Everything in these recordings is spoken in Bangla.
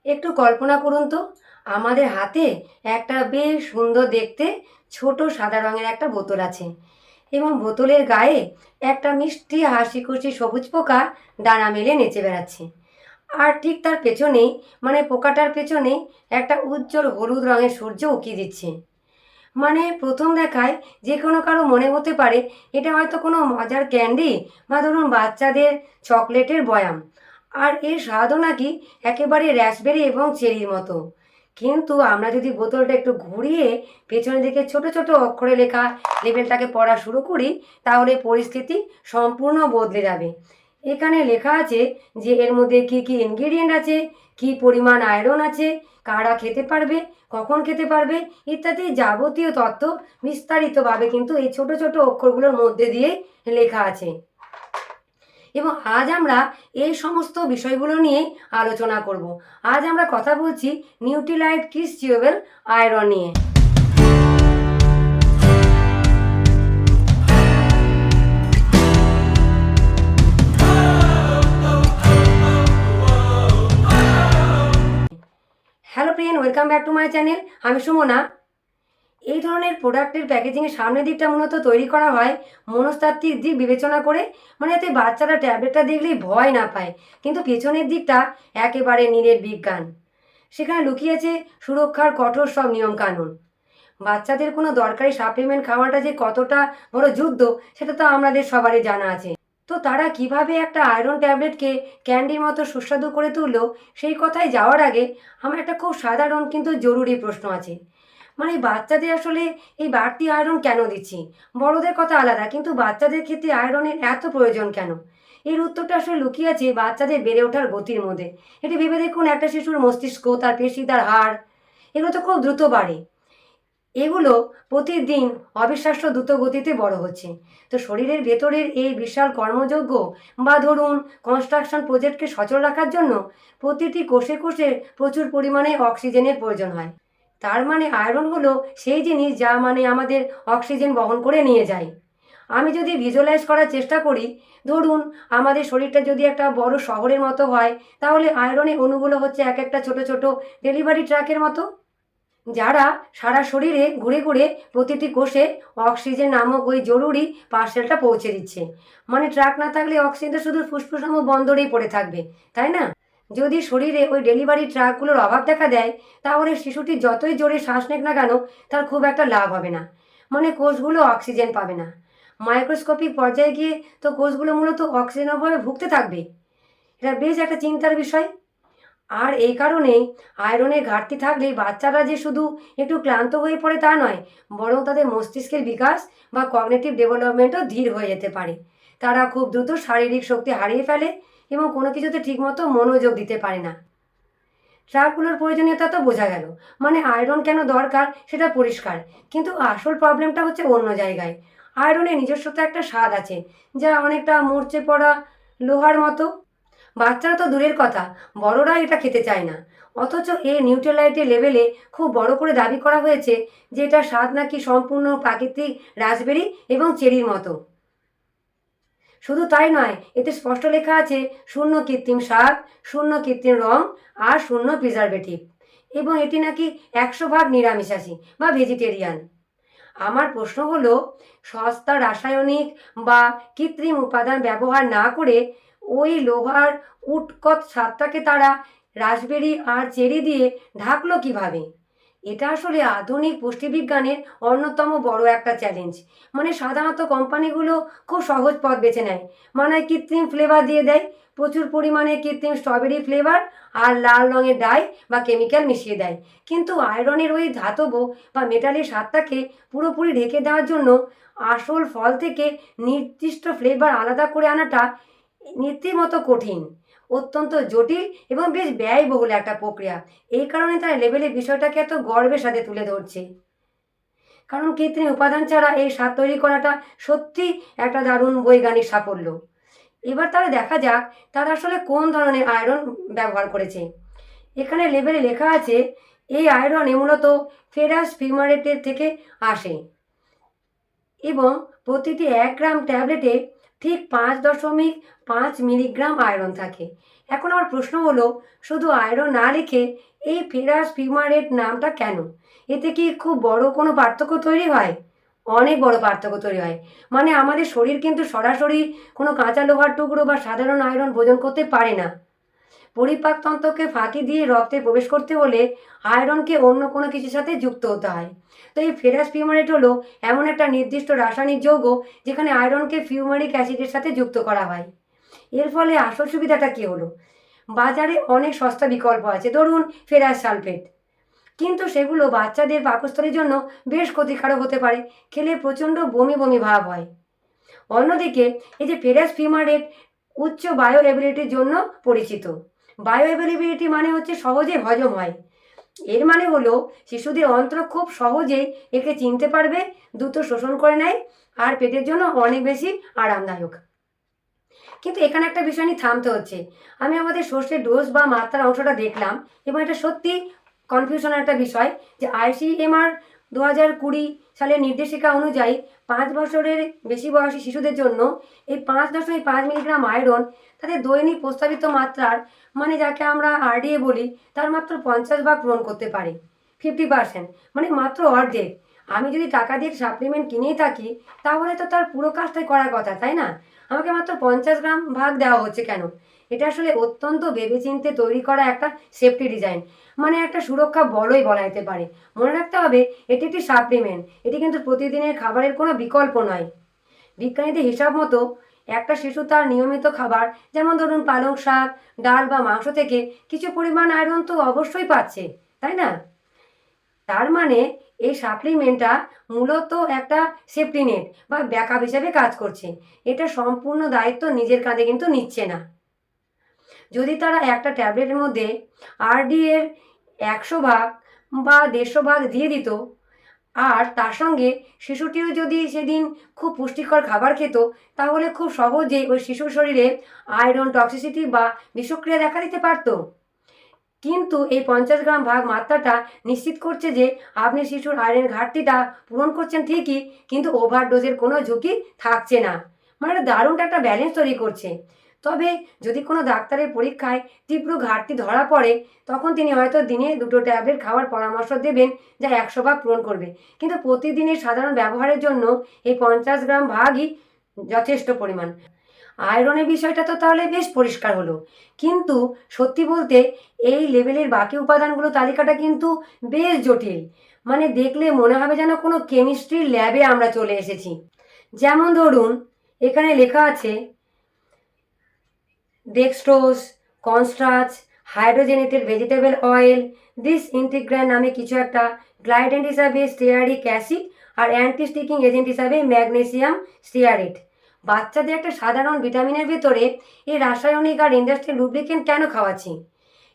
একটু কল্পনা করুন তো, আমাদের হাতে একটা বেশ সুন্দর দেখতে ছোট সাদা রঙের একটা বোতল আছে এবং বোতলের গায়ে একটা মিষ্টি হাসি খুশি সবুজ পোকা ডানা মেলে নেচে বেড়াচ্ছে। আর ঠিক তার পেছনেই, মানে পোকাটার পেছনেই একটা উজ্জ্বল হলুদ রঙের সূর্য উঁকি দিচ্ছে। মানে প্রথম দেখায় যে কোনো কারো মনে হতে পারে এটা হয়তো কোনো মজার ক্যান্ডি বা ধরুন বাচ্চাদের চকলেটের বয়াম। আর এর স্বাদও নাকি একেবারে র্যাসবেরি এবং চেরির মতো। কিন্তু আমরা যদি বোতলটা একটু ঘুরিয়ে পেছনের দিকে ছোট ছোট অক্ষরে লেখা লেবেলটাকে পড়া শুরু করি, তাহলে পরিস্থিতি সম্পূর্ণ বদলে যাবে। এখানে লেখা আছে যে এর মধ্যে কি কি ইনগ্রিডিয়েন্ট আছে, কি পরিমাণ আয়রন আছে, কারা খেতে পারবে, কখন খেতে পারবে ইত্যাদি যাবতীয় তথ্য বিস্তারিতভাবে কিন্তু এই ছোট ছোট অক্ষরগুলোর মধ্যে দিয়েই লেখা আছে। এবং আজ আমরা এই সমস্ত বিষয়গুলো নিয়ে আলোচনা করব। আজ আমরা কথা বলছি নিউট্রিলাইট কিস চিউবেল আয়রন নিয়ে। Hello friend, welcome back to my channel. আমি সুমনা। এই ধরনের প্রোডাক্টের প্যাকেজিংয়ের সামনের দিকটা মূলত তৈরি করা হয় মনস্তাত্ত্বিক দিক বিবেচনা করে, মানে যাতে বাচ্চারা ট্যাবলেটটা দেখলেই ভয় না পায়। কিন্তু পেছনের দিকটা একেবারে নিরেট বিজ্ঞান। সেখানে লুকিয়েছে সুরক্ষার কঠোর সব নিয়মকানুন। বাচ্চাদের কোনো দরকারি সাপ্লিমেন্ট খাওয়াটা যে কতটা বড় যুদ্ধ, সেটা তো আমাদের সবারই জানা আছে। তো তারা কিভাবে একটা আয়রন ট্যাবলেটকে ক্যান্ডির মতো সুস্বাদু করে তুললো, সেই কথায় যাওয়ার আগে আমার একটা খুব সাধারণ কিন্তু জরুরি প্রশ্ন আছে। মানে বাচ্চাদের আসলে এই বাড়তি আয়রন কেন দিচ্ছি? বড়দের কথা আলাদা, কিন্তু বাচ্চাদের ক্ষেত্রে আয়রনের এত প্রয়োজন কেন? এর উত্তরটা আসলে লুকিয়ে আছে বাচ্চাদের বেড়ে ওঠার গতির মধ্যে। এটি ভেবে দেখুন, একটা শিশুর মস্তিষ্ক, তার পেশি, তার হাড়, এগুলো তো খুব দ্রুত বাড়ে। এগুলো প্রতিদিন অবিশ্বাস্য দ্রুত গতিতে বড় হচ্ছে। তো শরীরের ভেতরের এই বিশাল কর্মযজ্ঞ বা ধরুন কনস্ট্রাকশন প্রজেক্টকে সচল রাখার জন্য প্রতিটি কোষে কোষে প্রচুর পরিমাণে অক্সিজেনের প্রয়োজন হয়। তার মানে আয়রন হলো সেই জিনিস যা মানে আমাদের অক্সিজেন বহন করে নিয়ে যায়। আমি যদি ভিজুয়ালাইজ করার চেষ্টা করি, ধরুন আমাদের শরীরটা যদি একটা বড় শহরের মতো হয়, তাহলে আয়রনের অণুগুলো হচ্ছে এক একটা ছোট ছোট ডেলিভারি ট্রাকের মতো, যারা সারা শরীরে ঘুরে ঘুরে প্রতিটি কোষে অক্সিজেন নামক ওই জরুরি পার্সেলটা পৌঁছে দিচ্ছে। মানে ট্রাক না থাকলে অক্সিজেন শুধু ফুসফুস নামক বন্দরেই পড়ে থাকবে, তাই না? যদি শরীরে ওই ডেলিভারি ট্রাকগুলোর অভাব দেখা দেয়, তাহলে শিশুটি যতই জোরে শ্বাস নেক না কেন, তার খুব একটা লাভ হবে না। মানে কোষগুলো অক্সিজেন পাবে না। মাইক্রোস্কোপিক পর্যায়ে গিয়ে তো কোষগুলো মূলত অক্সিজেন অভাবে ভুগতে থাকবে। এটা বেশ একটা চিন্তার বিষয়। আর এই কারণেই আয়রনের ঘাটতি থাকলে বাচ্চারা যে শুধু একটু ক্লান্ত হয়ে পড়ে তা নয়, বরং তাদের মস্তিষ্কের বিকাশ বা কগনিটিভ ডেভেলপমেন্টও ধীর হয়ে যেতে পারে। তারা খুব দ্রুত শারীরিক শক্তি হারিয়ে ফেলে এবং কোনো কিছুতে ঠিকমতো মনোযোগ দিতে পারে না। ট্রাকগুলোর প্রয়োজনীয়তা তো বোঝা গেল, মানে আয়রন কেন দরকার সেটা পরিষ্কার। কিন্তু আসল প্রবলেমটা হচ্ছে অন্য জায়গায়। আয়রনের নিজস্ব তো একটা স্বাদ আছে, যা অনেকটা মরচে পড়া লোহার মতো। বাচ্চারা তো দূরের কথা, বড়রা এটা খেতে চায় না। অথচ এই নিউট্রালাইটের লেভেলে খুব বড় করে দাবি করা হয়েছে যে এটার স্বাদ নাকি সম্পূর্ণ প্রাকৃতিক রাসবেরি এবং চেরির মতো। শুধু তাই নয়, এতে স্পষ্ট লেখা আছে শূন্য কৃত্রিম স্বাদ, শূন্য কৃত্রিম রং, আর শূন্য প্রিজারভেটিভ। এবং এটি নাকি 100% নিরামিষাশী বা ভেজিটেরিয়ান। আমার প্রশ্ন হলো, সস্তা রাসায়নিক বা কৃত্রিম উপাদান ব্যবহার না করে ওই লোহার উৎকট স্বাদটাকে তারা রাসবেরি আর চেরি দিয়ে ঢাকলো কিভাবে? এটা আসলে আধুনিক পুষ্টিবিজ্ঞানের অন্যতম বড় একটা চ্যালেঞ্জ। মানে সাধারণত কোম্পানিগুলো খুব সহজ পথ বেছে নেয়, মানে কৃত্রিম ফ্লেভার দিয়ে দেয়, প্রচুর পরিমাণে কৃত্রিম স্ট্রবেরি ফ্লেভার আর লাল রঙের ডাই বা কেমিক্যাল মিশিয়ে দেয়। কিন্তু আয়রনের ওই ধাতব বা মেটালের স্বাদটাকে পুরোপুরি ঢেকে দেওয়ার জন্য আসল ফল থেকে নির্দিষ্ট ফ্লেভার আলাদা করে আনাটা রীতিমতো কঠিন, অত্যন্ত জটিল এবং বেশ ব্যয়বহুল একটা প্রক্রিয়া। এই কারণে তারা লেবেলের বিষয়টাকে এত গর্বের সাথে তুলে ধরছে। কারণ কৃত্রিম উপাদান ছাড়া এই স্বাদ তৈরি করাটা সত্যি একটা দারুণ বৈজ্ঞানিক সাফল্য। এবার তাহলে দেখা যাক তারা আসলে কোন ধরনের আয়রন ব্যবহার করেছে। এখানে লেবেলে লেখা আছে এই আয়রনে মূলত ফেরাস ফিউমারেটের থেকে আসে এবং প্রতিটি 1 গ্রাম ট্যাবলেটে ঠিক 5.5 মিলিগ্রাম আয়রন থাকে। এখন আমার প্রশ্ন হলো, শুধু আয়রন না লিখে এই ফেরাস ফিউমারেট নামটা কেন? এতে কি খুব বড় কোনো পার্থক্য তৈরি হয়? অনেক বড় পার্থক্য তৈরি হয়। মানে আমাদের শরীর কিন্তু সরাসরি কোনো কাঁচা লোহার টুকরো বা সাধারণ আয়রন ভোজন করতে পারে না। পরিপাকতন্ত্রকে ফাঁকি দিয়ে রক্তে প্রবেশ করতে হলে আয়রনকে অন্য কোনো কিছুর সাথে যুক্ত হতে হয়। তো এই ফেরাস ফিউমারেট হলো এমন একটা নির্দিষ্ট রাসায়নিক যৌগ যেখানে আয়রনকে ফিউমারিক অ্যাসিডের সাথে যুক্ত করা হয়। এর ফলে আসল সুবিধাটা কী হলো? বাজারে অনেক সস্তা বিকল্প আছে, ধরুন ফেরাস সালফেট, কিন্তু সেগুলো বাচ্চাদের পাকস্থলীর জন্য বেশ ক্ষতিকারক হতে পারে। খেলে প্রচণ্ড বমি বমি ভাব হয়। অন্যদিকে এই যে ফেরাস ফিউমারেট উচ্চ বায়ো অ্যাবিলিটির জন্য পরিচিত। বায়ো অ্যাভেলেবিলিটি মানে হচ্ছে সহজে হজম হয়। এর মানে হলো শিশুদের অন্ত্র খুব সহজেই একে চিনতে পারবে, দ্রুত শোষণ করে নেয়, আর পেটের জন্য অনেক বেশি আরামদায়ক। কিন্তু এখানে একটা বিষয় নিয়ে থামতে হচ্ছে। আমি আমাদের সর্ষের ডোজ বা মাত্রার অংশটা দেখলাম, এবং এটা সত্যি কনফিউশনের একটা বিষয় যে ICMR 2020 সালের নির্দেশিকা অনুযায়ী 5 বছরের বেশি বয়সী শিশুদের জন্য এই 5.5 মিলিগ্রাম আয়রন তাদের দৈনিক প্রস্তাবিত মাত্রার, মানে যাকে আমরা RDA বলি, তার মাত্র 50 ভাগ পূরণ করতে পারে। 50%, মানে মাত্র অর্ধেক। আমি যদি টাকা দিয়ে সাপ্লিমেন্ট কিনেই থাকি, তাহলে তো তার পুরো কাজটাই করার কথা, তাই না? আমাকে মাত্র 50 গ্রাম ভাগ দেওয়া হচ্ছে কেন? এটা আসলে অত্যন্ত ভেবেচিন্তে তৈরি করা একটা সেফটি ডিজাইন, মানে একটা সুরক্ষা বলই বলা যেতে পারে। মনে রাখতে হবে, এটি একটি সাপ্লিমেন্ট, এটি কিন্তু প্রতিদিনের খাবারের কোনো বিকল্প নয়। বিজ্ঞানীদের হিসাব মতো একটা শিশু তার নিয়মিত খাবার, যেমন ধরুন পালং শাক, ডাল বা মাংস থেকে কিছু পরিমাণ আয়রন তো অবশ্যই পাচ্ছে, তাই না? তার মানে এই সাপ্লিমেন্টটা মূলত একটা সেফটি নেট বা ব্যাকআপ হিসেবে কাজ করছে। এটা সম্পূর্ণ দায়িত্ব নিজের কাঁধে কিন্তু নিচ্ছে না। যদি তারা একটা ট্যাবলেটের মধ্যে RD এর 100 ভাগ বা 150 ভাগ দিয়ে দিত, আর তার সঙ্গে শিশুটিও যদি সেদিন খুব পুষ্টিকর খাবার খেত, তাহলে খুব সহজেই ওই শিশুর শরীরে আয়রন টক্সিসিটি বা বিষক্রিয়া দেখা দিতে পারত। কিন্তু এই 50 গ্রাম ভাগ মাত্রাটা নিশ্চিত করছে যে আপনি শিশুর আয়রনের ঘাটতিটা পূরণ করছেন ঠিকই, কিন্তু ওভারডোজের কোনো ঝুঁকি থাকছে না। মানে এটা দারুণ একটা ব্যালেন্স তৈরি করছে। তবে যদি কোনো ডাক্তারের পরীক্ষায় তীব্র ঘাটতি ধরা পড়ে, তখন তিনি হয়তো দিনে 2 ট্যাবলেট খাওয়ার পরামর্শ দেবেন, যা 100 ভাগ পূরণ করবে। কিন্তু প্রতিদিনের সাধারণ ব্যবহারের জন্য এই 50 গ্রাম ভাগই যথেষ্ট পরিমাণ। আয়রনের বিষয়টা তো তাহলে বেশ পরিষ্কার হলো। কিন্তু সত্যি বলতে এই লেভেলের বাকি উপাদানগুলো তালিকাটা কিন্তু বেশ জটিল। মানে দেখলে মনে হবে যেন কোনো কেমিস্ট্রির ল্যাবে আমরা চলে এসেছি। যেমন ধরুন, এখানে লেখা আছে dextrose, cornstarch, hydrogenated vegetable oil, disintegrant নামে কিছু একটা, গ্লাইডেন্ট হিসাবে স্টেয়ারিক অ্যাসিড, আর অ্যান্টি স্টিকিং এজেন্ট হিসাবে ম্যাগনেসিয়াম স্টিয়ারেট। বাচ্চাদের একটা সাধারণ ভিটামিনের ভেতরে এই রাসায়নিক আর ইন্ডাস্ট্রিয়াল লুব্রিকেন্ট কেন খাওয়াচ্ছি?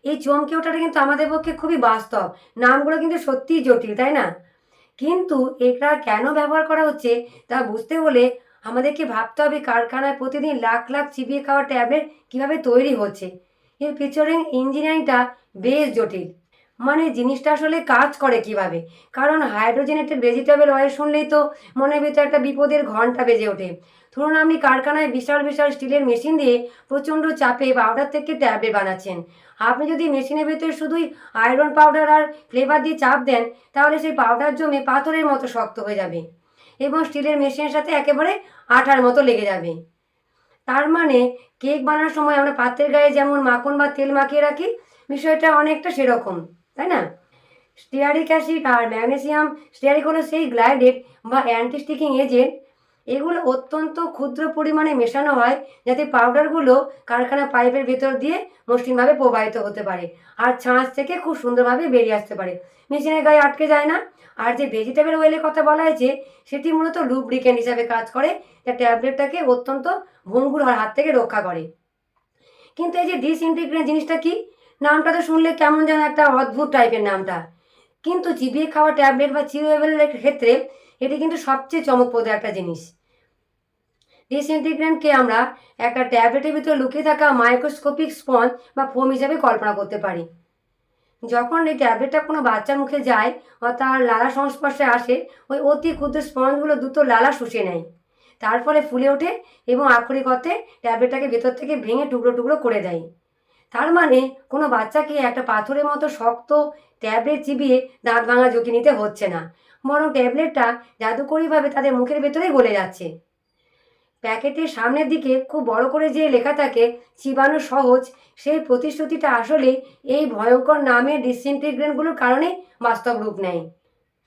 এই চমকে ওঠাটা কিন্তু আমাদের পক্ষে খুবই বাস্তব। নামগুলো কিন্তু সত্যিই জটিল, তাই না? কিন্তু এটা কেন ব্যবহার করা হচ্ছে তা বুঝতে হলে আমাদেরকে ভাবতে হবে কারখানায় প্রতিদিন লাখ লাখ চিবিয়ে খাওয়া ট্যাবলেট কীভাবে তৈরি হচ্ছে। এর পিছনে ইঞ্জিনিয়ারিংটা বেশ জটিল। মানে জিনিসটা আসলে কাজ করে কিভাবে? কারণ হাইড্রোজেনেটেড ভেজিটেবল অয়েল শুনলেই তো মনের ভিতরে একটা বিপদের ঘন্টা বেজে ওঠে। ধরুন আপনি কারখানায় বিশাল বিশাল স্টিলের মেশিন দিয়ে প্রচণ্ড চাপে পাউডার থেকে ট্যাবলেট বানাচ্ছেন। আপনি যদি মেশিনের ভেতরে শুধুই আয়রন পাউডার আর ফ্লেভার দিয়ে চাপ দেন, তাহলে সেই পাউডার জমে পাথরের মতো শক্ত হয়ে যাবে এবং স্টিলের মেশিনের সাথে একেবারে আঠার মতো লেগে যাবে। তার মানে কেক বানানোর সময় আমরা পাত্রের গায়ে যেমন মাখন বা তেল মাখিয়ে রাখি, বিষয়টা অনেকটা সেরকম, তাই না? স্টিয়ারিক অ্যাসিড আর ম্যাগনেসিয়াম স্টিয়ারিক হলো সেই গ্লাইডেট বা অ্যান্টি স্টিকিং এজেন্ট। এগুলো অত্যন্ত ক্ষুদ্র পরিমাণে মেশানো হয় যাতে পাউডারগুলো কারখানা পাইপের ভেতর দিয়ে মসৃণভাবে প্রবাহিত হতে পারে আর ছাঁচ থেকে খুব সুন্দরভাবে বেরিয়ে আসতে পারে, মেশিনের গায়ে আটকে যায় না। আর যে ভেজিটেবল অয়েলের কথা বলা হয়েছে, সেটি মূলত লুব্রিকেন্ট হিসাবে কাজ করে, যা ট্যাবলেটটাকে অত্যন্ত ভঙ্গুর হওয়ার হাত থেকে রক্ষা করে। কিন্তু এই যে ডিসইন্টিগ্রেট জিনিসটা কি? নামটা তো শুনলে কেমন যেন একটা অদ্ভুত টাইপের নামটা, কিন্তু চিবিয়ে খাওয়া ট্যাবলেট বা চিউয়েবলের ক্ষেত্রে এটি কিন্তু সবচেয়ে চমকপ্রদ একটা জিনিস। ডিসইন্টিগ্রেন্টকে আমরা একটা ট্যাবলেটের ভিতরে লুকিয়ে থাকা মাইক্রোস্কোপিক স্পঞ্জ বা ফোম হিসাবে কল্পনা করতে পারি। যখন এই ট্যাবলেটটা কোনো বাচ্চার মুখে যায় বা তার লালা সংস্পর্শে আসে, ওই অতি ক্ষুদ্র স্পঞ্জগুলো দ্রুত লালা শুষে নেয়। তার ফলে ফুলে ওঠে এবং আক্ষরিক অর্থে ট্যাবলেটটাকে ভেতর থেকে ভেঙে টুকরো টুকরো করে দেয়। তার মানে কোনো বাচ্চাকে একটা পাথরের মতো শক্ত ট্যাবলেট চিবিয়ে দাঁত ভাঙা ঝুঁকি নিতে হচ্ছে না, বরং ট্যাবলেটটা জাদুকরীভাবে তাদের মুখের ভেতরেই গলে যাচ্ছে। প্যাকেটের সামনের দিকে খুব বড় করে যে লেখা থাকে চিবানো সহজ, সেই প্রতিশ্রুতিটা আসলে এই ভয়ঙ্কর নামের ডিসইনটিগ্রেন্টগুলোর কারণে বাস্তব রূপ নেয়।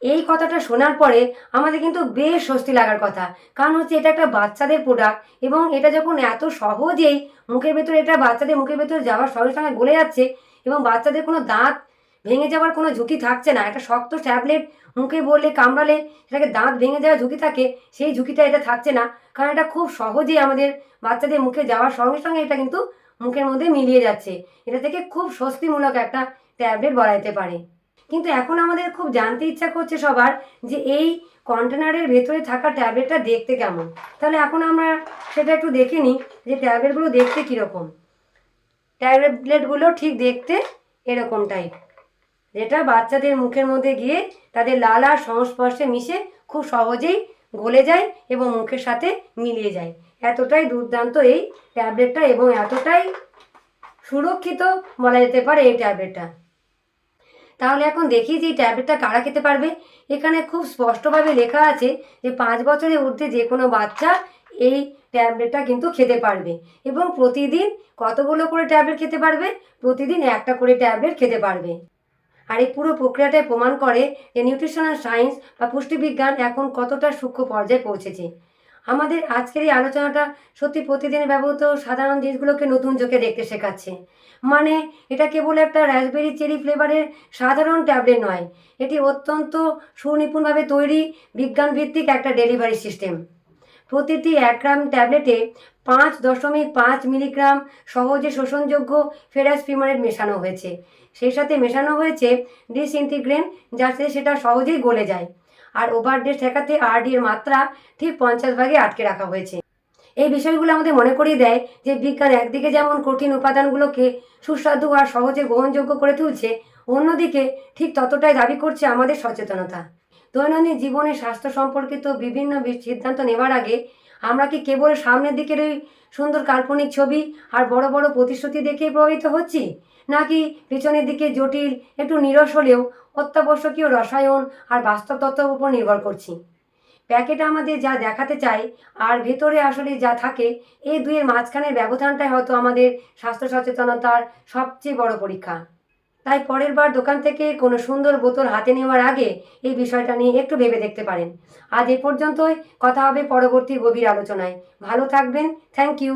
এই কথাটা শোনার পরে আমাদের কিন্তু বেশ স্বস্তি লাগার কথা, কারণ হচ্ছে এটা একটা বাচ্চাদের প্রোডাক্ট এবং এটা যখন এত সহজেই মুখের ভেতরে, এটা বাচ্চাদের মুখের ভেতরে যাওয়ার সঙ্গে সঙ্গে গলে যাচ্ছে এবং বাচ্চাদের কোনো দাঁত ভেঙে যাওয়ার কোনো ঝুঁকি থাকছে না। একটা শক্ত ট্যাবলেট মুখে বললে কামড়ালে সেটাকে দাঁত ভেঙে যাওয়ার ঝুঁকি থাকে, সেই ঝুঁকিটা এটা থাকছে না, কারণ এটা খুব সহজেই আমাদের বাচ্চাদের মুখে যাওয়ার সঙ্গে সঙ্গে এটা কিন্তু মুখের মধ্যে মিলিয়ে যাচ্ছে। এটা থেকে খুব স্বস্তিমূলক একটা ট্যাবলেট বলা যেতে পারে। কিন্তু এখন আমাদের খুব জানতে ইচ্ছা করছে সবার যে এই কন্টেনারের ভেতরে থাকা ট্যাবলেটটা দেখতে কেমন। তাহলে এখন আমরা সেটা একটু দেখে নিই যে ট্যাবলেটগুলো দেখতে কীরকম। ট্যাবলেটগুলো ঠিক দেখতে এরকম টাইপ, যেটা বাচ্চাদের মুখের মধ্যে গিয়ে তাদের লালার সংস্পর্শে মিশে খুব সহজেই গলে যায় এবং মুখের সাথে মিলিয়ে যায়। এতটাই দুর্দান্ত এই ট্যাবলেটটা এবং এতটাই সুরক্ষিত বলা যেতে পারে এই ট্যাবলেটটা। তাহলে এখন দেখি যে এই ট্যাবলেটটা কারা খেতে পারবে। এখানে খুব স্পষ্টভাবে লেখা আছে যে 5 বছরের ঊর্ধ্বে যে কোনো বাচ্চা এই ট্যাবলেটটা কিন্তু খেতে পারবে এবং প্রতিদিন কতগুলো করে ট্যাবলেট খেতে পারবে, প্রতিদিন একটা করে ট্যাবলেট খেতে পারবে। আর এই পুরো প্রক্রিয়াটাই প্রমাণ করে যে নিউট্রিশনাল সায়েন্স বা পুষ্টিবিজ্ঞান এখন কতটা সূক্ষ্ম পর্যায়ে পৌঁছেছে। আমাদের আজকের এই আলোচনাটা সত্যি প্রতিদিনের ব্যবহৃত সাধারণ জিনিসগুলোকে নতুন চোখে দেখতে শেখাচ্ছে। মানে এটা কেবল একটা রাসবেরি চেরি ফ্লেভারের সাধারণ ট্যাবলেট নয়, এটি অত্যন্ত সুনিপুণভাবে তৈরি বিজ্ঞানভিত্তিক একটা ডেলিভারি সিস্টেম। প্রতিটি 1 গ্রাম ট্যাবলেটে 5.5 মিলিগ্রাম সহজে শোষণযোগ্য ফেরাস ফিমারেট মেশানো হয়েছে। সেই সাথে মেশানো হয়েছে ডিসইনটিগ্রেন্ট, যাতে সেটা সহজেই গলে যায়। আর ওভারডোজ ঠেকাতে আরডি এর মাত্রা ঠিক 50 ভাগে আটকে রাখা হয়েছে। এই বিষয়গুলো আমাদের মনে করিয়ে দেয় যে বিজ্ঞান একদিকে যেমন কঠিন উপাদানগুলোকে সুস্বাদু আর সহজে গ্রহণযোগ্য করে তুলছে, অন্যদিকে ঠিক ততটাই দাবি করছে আমাদের সচেতনতা। দৈনন্দিন জীবনে স্বাস্থ্য সম্পর্কিত বিভিন্ন সিদ্ধান্ত নেওয়ার আগে আমরা কি কেবল সামনের দিকের ওই সুন্দর কাল্পনিক ছবি আর বড় বড় প্রতিশ্রুতি দেখেই প্রভাবিত হচ্ছি, নাকি পেছনের দিকে জটিল, একটু নিরস হলেও অত্যাবশ্যকীয় রসায়ন আর বাস্তব তথ্যের উপর নির্ভর করছি? প্যাকেট আমাদের যা দেখাতে চায় আর ভেতরে আসলে যা থাকে, এই দুইয়ের মাঝখানের ব্যবধানটাই হয়তো আমাদের স্বাস্থ্য সচেতনতার সবচেয়ে বড় পরীক্ষা। তাই পরের বার দোকান থেকে কোনো সুন্দর বোতল হাতে নেওয়ার আগে এই বিষয়টা নিয়ে একটু ভেবে দেখতে পারেন। আজ এ পর্যন্তই, কথা হবে পরবর্তী গভীর আলোচনায়। ভালো থাকবেন। Thank you.